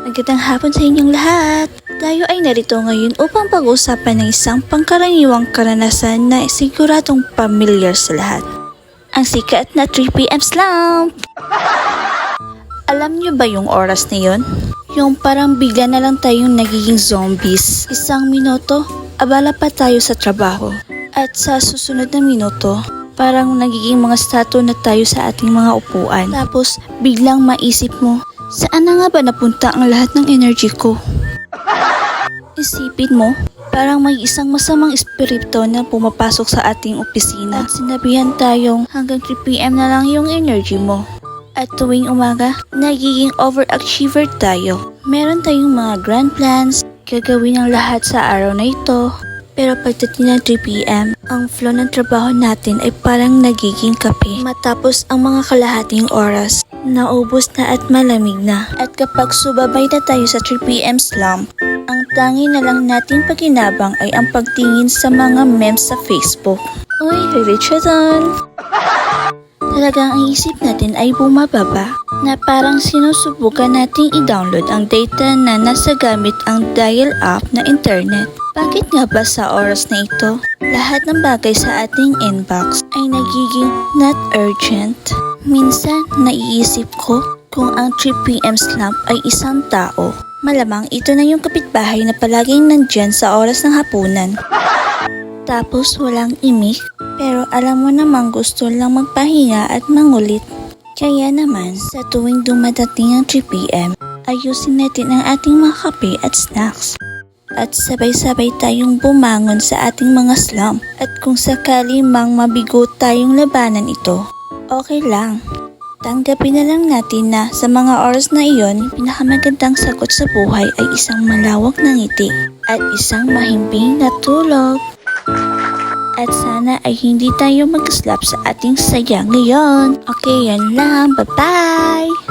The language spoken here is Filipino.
Magandang hapon sa inyong lahat. Tayo ay narito ngayon upang pag-usapan ng isang pangkaraniwang karanasan na siguradong pamilyar sa lahat. Ang sikat na 3pm slump! Alam niyo ba yung oras na yon? Yung parang bigla na lang tayong nagiging zombies. Isang minuto, abala pa tayo sa trabaho. At sa susunod na minuto, parang nagiging mga statue na tayo sa ating mga upuan. Tapos biglang maisip mo, saan na nga ba napunta ang lahat ng energy ko? Isipin mo, parang may isang masamang espiritu na pumapasok sa ating opisina at sinabihan tayong hanggang 3pm na lang yung energy mo. At tuwing umaga, nagiging overachiever tayo. Meron tayong mga grand plans, gagawin ang lahat sa araw na ito. Pero pagdating ng 3pm, ang flow ng trabaho natin ay parang nagiging kape. Matapos ang mga kalahating oras, naubos na at malamig na. At kapag subabay na tayo sa 3pm slump, ang tangi na lang nating paginabang ay ang pagtingin sa mga memes sa Facebook. Uy, Richardson! Talagang ang isip natin ay bumababa na parang sinusubukan nating i-download ang data na nasa gamit ang dial-up na internet. Bakit nga ba sa oras na ito, lahat ng bagay sa ating inbox ay nagiging not urgent? Minsan, naiisip ko kung ang 3pm slump ay isang tao. Malamang ito na yung kapitbahay na palaging nandyan sa oras ng hapunan. Tapos walang imik, pero alam mo namang gusto lang magpahinga at mangulit. Kaya naman, sa tuwing dumadating ang 3pm, ayusin natin ang ating mga kape at snacks. At sabay-sabay tayong bumangon sa ating mga slump. At kung sakali mang mabigo tayong labanan ito, okay lang. Tanggapin na lang natin na sa mga oras na iyon, pinakamagandang sagot sa buhay ay isang malawak na ngiti at isang mahimbing na tulog. At sana ay hindi tayo mag-slap sa ating saya ngayon. Okay, yan lang. Bye-bye!